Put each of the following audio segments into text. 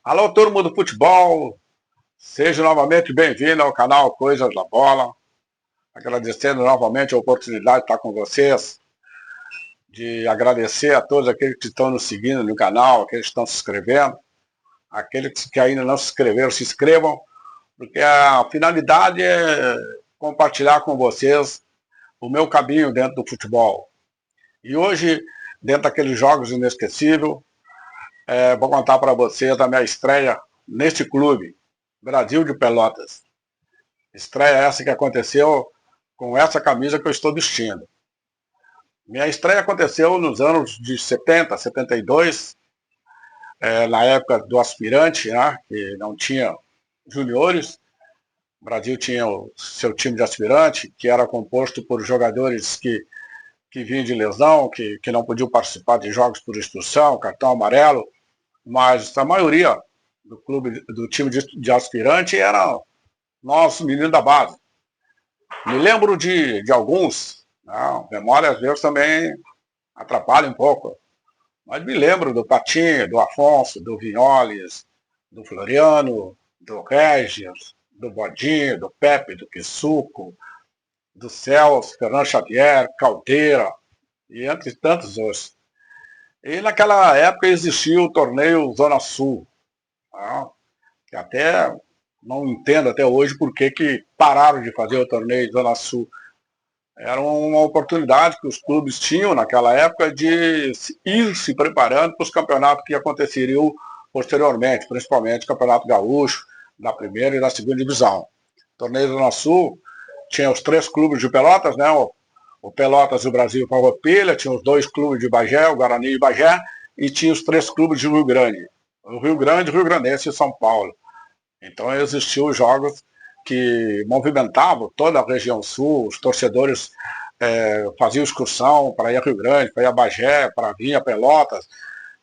Alô, turma do futebol, seja novamente bem-vindo ao canal Coisas da Bola. Agradecendo novamente a oportunidade de estar com vocês, de agradecer a todos aqueles que estão nos seguindo no canal, aqueles que estão se inscrevendo, aqueles que ainda não se inscreveram, se inscrevam, porque a finalidade é compartilhar com vocês o meu caminho dentro do futebol. E hoje, dentro daqueles jogos inesquecíveis, vou contar para vocês a minha estreia neste clube, Brasil de Pelotas. Estreia essa que aconteceu com essa camisa que eu estou vestindo. Minha estreia aconteceu nos anos de 70, 72, na época do aspirante, né, que não tinha juniores. O Brasil tinha o seu time de aspirante, que era composto por jogadores que vinham de lesão, que não podiam participar de jogos por expulsão, cartão amarelo, mas a maioria do time de aspirante era nós, meninos da base. Me lembro de alguns, não, memória às vezes também atrapalha um pouco, mas me lembro do Patinho, do Afonso, do Vinholes, do Floriano, do Regis, do Bodinho, do Pepe, do Quissuco, do Celso, Fernando Xavier, Caldeira, e entre tantos outros. E naquela época existia o torneio Zona Sul, tá? Que até não entendo até hoje por que pararam de fazer o torneio Zona Sul. Era uma oportunidade que os clubes tinham naquela época de ir se preparando para os campeonatos que aconteceriam posteriormente, principalmente o Campeonato Gaúcho, da primeira e da segunda divisão. O torneio Zona Sul tinha os três clubes de Pelotas, né? O Pelotas e o Brasil Farroupilha, tinha os dois clubes de Bagé, o Guarani e Bagé, e tinha os três clubes de Rio Grande. O Rio Grande, o Rio Grandense e São Paulo. Então existiam os jogos que movimentavam toda a região sul, os torcedores faziam excursão para ir a Rio Grande, para ir a Bagé, para vir a Pelotas,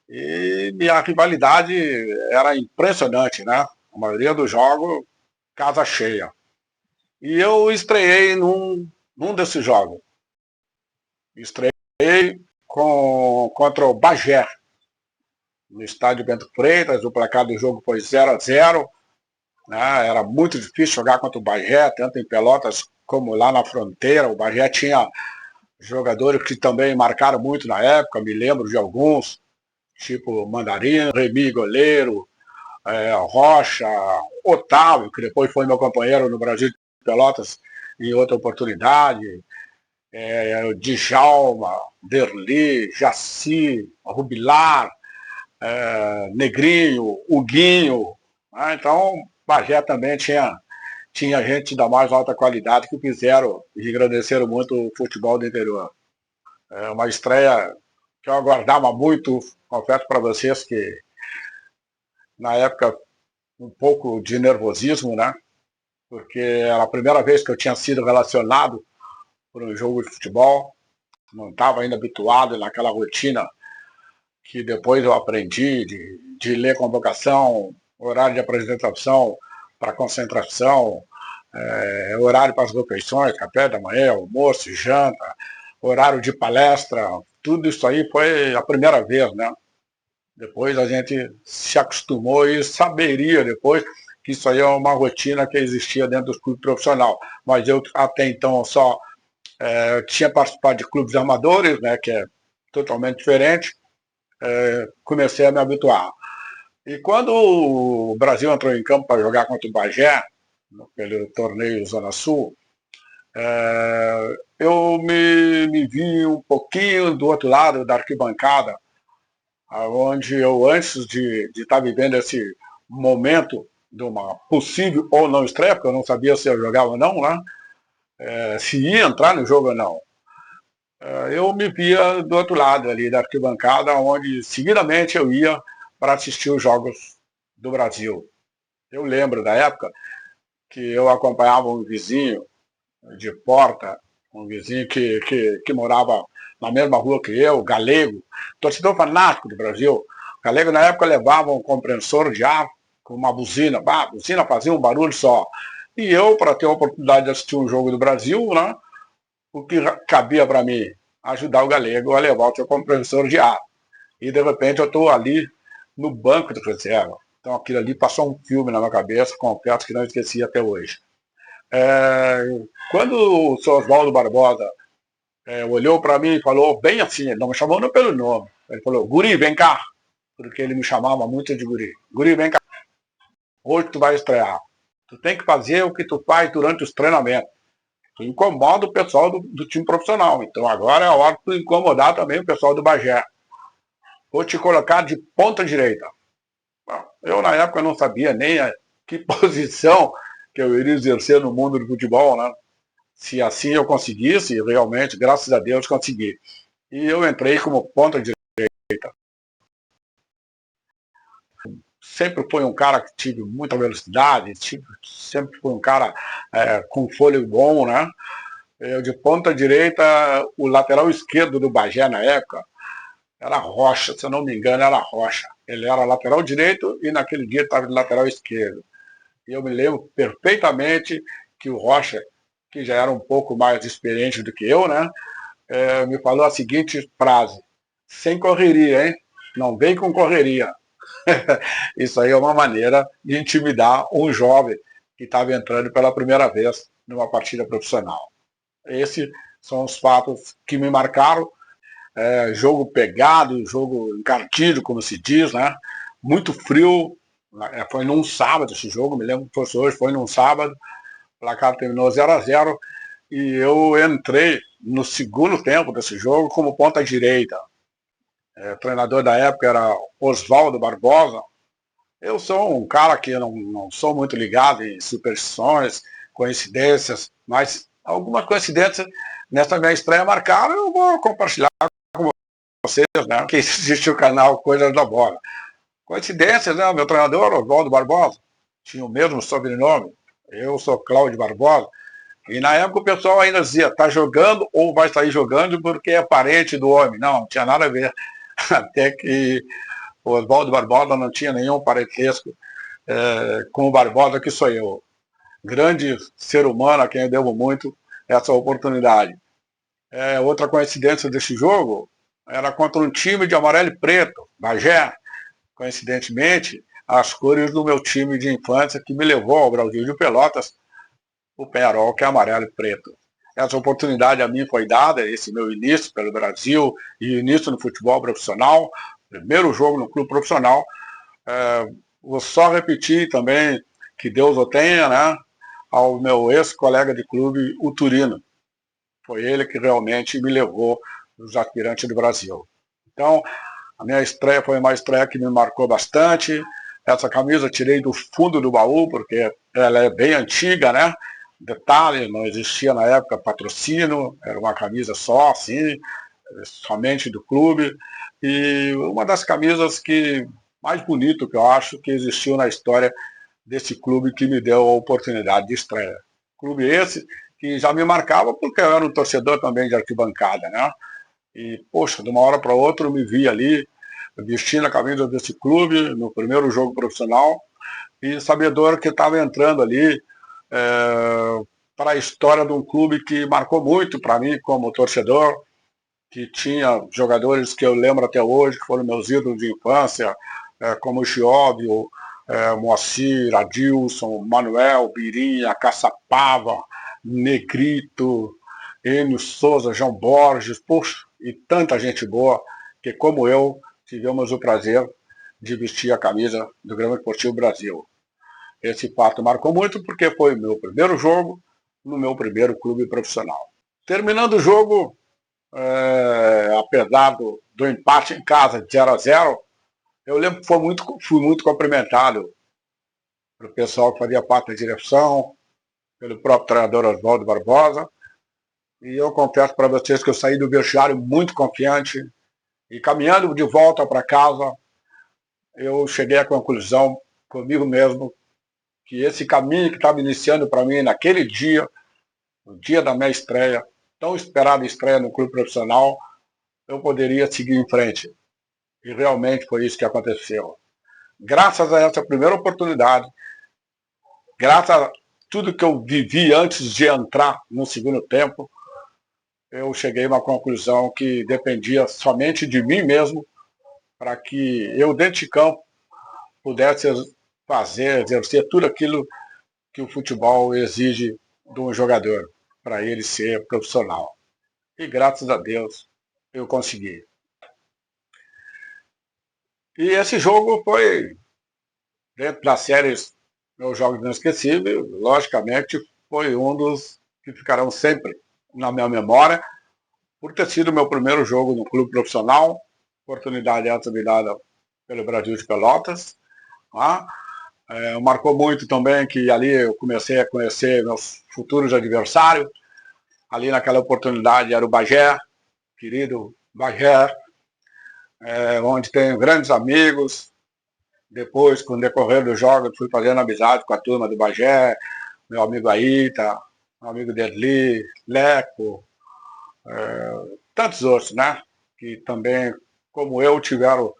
e a rivalidade era impressionante, né? A maioria dos jogos, casa cheia. E eu estreiei num desses jogos. Estreiei contra o Bagé, no estádio Bento Freitas. O placar do jogo foi 0-0. Né? Era muito difícil jogar contra o Bagé, tanto em Pelotas como lá na fronteira. O Bagé tinha jogadores que também marcaram muito na época, me lembro de alguns, tipo Mandarim, Remy Goleiro, Rocha, Otávio, que depois foi meu companheiro no Brasil de Pelotas em outra oportunidade, Djalma, Derli, Jaci, Rubilar, Negrinho, Huguinho. Né? Então, Bagé também tinha gente da mais alta qualidade que fizeram e agradeceram muito o futebol do interior. É uma estreia que eu aguardava muito, confesso para vocês que na época um pouco de nervosismo, né? Porque era a primeira vez que eu tinha sido relacionado por um jogo de futebol, não estava ainda habituado naquela rotina que depois eu aprendi de ler convocação, horário de apresentação para concentração, horário para as refeições, café da manhã, almoço, janta, horário de palestra, tudo isso aí foi a primeira vez, né? Depois a gente se acostumou e saberia depois que isso aí é uma rotina que existia dentro do clube profissional. Mas eu até então só tinha participado de clubes amadores, né, que é totalmente diferente, comecei a me habituar. E quando o Brasil entrou em campo para jogar contra o Bagé, pelo torneio Zona Sul, eu me vi um pouquinho do outro lado da arquibancada, onde eu, antes de estar vivendo esse momento de uma possível ou não estreia, porque eu não sabia se eu jogava ou não, né? Se ia entrar no jogo ou não. Eu me via do outro lado ali da arquibancada, onde seguidamente eu ia para assistir os jogos do Brasil. Eu lembro da época que eu acompanhava um vizinho de porta, um vizinho que morava na mesma rua que eu, galego, torcedor fanático do Brasil. O galego na época levava um compressor de ar com uma buzina, a buzina fazia um barulho só. E eu, para ter a oportunidade de assistir um jogo do Brasil, né, o que cabia para mim? Ajudar o galego a levar o seu compressor de ar. E de repente eu estou ali no banco de reserva. Então aquilo ali passou um filme na minha cabeça, confesso que não esqueci até hoje. Quando o Sr. Oswaldo Barbosa olhou para mim e falou bem assim, ele não me chamou não pelo nome, ele falou, guri, vem cá, porque ele me chamava muito de guri. Guri, vem cá, hoje tu vai estrear. Tu tem que fazer o que tu faz durante os treinamentos. Tu incomoda o pessoal do time profissional. Então agora é a hora de tu incomodar também o pessoal do Bagé. Vou te colocar de ponta direita. Eu na época não sabia nem que posição que eu iria exercer no mundo do futebol, né? Se assim eu conseguisse, realmente, graças a Deus, consegui. E eu entrei como ponta direita. Sempre fui um cara que tive muita velocidade, sempre fui um cara com fôlego bom, né? Eu de ponta direita, o lateral esquerdo do Bagé na época era Rocha, se eu não me engano era Rocha. Ele era lateral direito e naquele dia estava de lateral esquerdo. E eu me lembro perfeitamente que o Rocha, que já era um pouco mais experiente do que eu, né? Me falou a seguinte frase, sem correria, hein? Não vem com correria. Isso aí é uma maneira de intimidar um jovem que estava entrando pela primeira vez numa partida profissional. Esses são os fatos que me marcaram. Jogo pegado, jogo encardido, como se diz, né? Muito frio. Foi num sábado esse jogo, me lembro que fosse hoje, foi num sábado. O placar terminou 0-0 e eu entrei no segundo tempo desse jogo como ponta direita. O treinador da época era Oswaldo Barbosa. Eu sou um cara que não sou muito ligado em superstições, coincidências, mas algumas coincidências nessa minha estreia marcaram, eu vou compartilhar com vocês, né? Que existe o canal Coisas da Bola. Coincidências, né? O meu treinador, Oswaldo Barbosa, tinha o mesmo sobrenome. Eu sou Cláudio Barbosa. E na época o pessoal ainda dizia, tá jogando ou vai sair jogando porque é parente do homem. Não tinha nada a ver. Até que o Oswaldo Barbosa não tinha nenhum parentesco com o Barbosa, que sou eu. Grande ser humano a quem eu devo muito essa oportunidade. Outra coincidência desse jogo era contra um time de amarelo e preto, Bagé. Coincidentemente, as cores do meu time de infância que me levou ao Brasil de Pelotas, o Penharol, que é amarelo e preto. Essa oportunidade a mim foi dada, esse meu início pelo Brasil e início no futebol profissional, primeiro jogo no clube profissional. Vou só repetir também, que Deus o tenha, né, ao meu ex-colega de clube, o Turino. Foi ele que realmente me levou nos aspirantes do Brasil. Então, a minha estreia foi uma estreia que me marcou bastante. Essa camisa eu tirei do fundo do baú, porque ela é bem antiga, né? Detalhe, não existia na época patrocínio, era uma camisa só, assim, somente do clube. E uma das camisas que mais bonito que eu acho que existiu na história desse clube que me deu a oportunidade de estreia. Clube esse que já me marcava porque eu era um torcedor também de arquibancada, né? E, poxa, de uma hora para outra eu me vi ali vestindo a camisa desse clube no primeiro jogo profissional e sabedor que estava entrando ali para a história de um clube que marcou muito para mim como torcedor, que tinha jogadores que eu lembro até hoje, que foram meus ídolos de infância, como o Chióvio, Moacir, Adilson, Manuel, Birinha, Caçapava, Negrito, Enio Souza, João Borges, poxa, e tanta gente boa que, como eu, tivemos o prazer de vestir a camisa do Grêmio Esportivo Brasil. Esse fato marcou muito porque foi o meu primeiro jogo no meu primeiro clube profissional. Terminando o jogo, apesar do empate em casa de 0-0, eu lembro que fui muito cumprimentado pelo pessoal que fazia parte da direção, pelo próprio treinador Oswaldo Barbosa. E eu confesso para vocês que eu saí do vestiário muito confiante e caminhando de volta para casa, eu cheguei à conclusão comigo mesmo que esse caminho que estava iniciando para mim naquele dia, no dia da minha estreia, tão esperada estreia no clube profissional, eu poderia seguir em frente. E realmente foi isso que aconteceu. Graças a essa primeira oportunidade, graças a tudo que eu vivi antes de entrar no segundo tempo, eu cheguei a uma conclusão que dependia somente de mim mesmo, para que eu, dentro de campo, pudesse fazer, exercer tudo aquilo que o futebol exige de um jogador, para ele ser profissional. E graças a Deus eu consegui. E esse jogo foi, dentro das séries Meus Jogos Inesquecíveis, logicamente foi um dos que ficarão sempre na minha memória, por ter sido meu primeiro jogo no clube profissional, oportunidade essa me dada pelo Brasil de Pelotas. Tá? Marcou muito também que ali eu comecei a conhecer meus futuros adversários. Ali naquela oportunidade era o Bagé, querido Bagé, onde tenho grandes amigos. Depois, com o decorrer dos jogos, fui fazendo amizade com a turma do Bagé, meu amigo Aita, meu amigo Derli, Leco, tantos outros, né? Que também, como eu, tiveram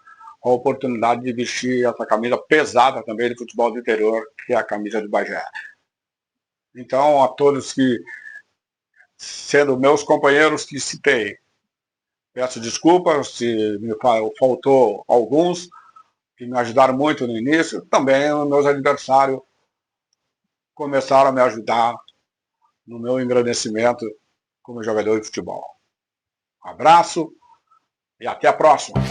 a oportunidade de vestir essa camisa pesada também de futebol do interior, que é a camisa do Bagé. Então, a todos que, sendo meus companheiros que citei, peço desculpas se me faltou alguns, que me ajudaram muito no início. Também os meus adversários começaram a me ajudar no meu engrandecimento como jogador de futebol. Um abraço e até a próxima.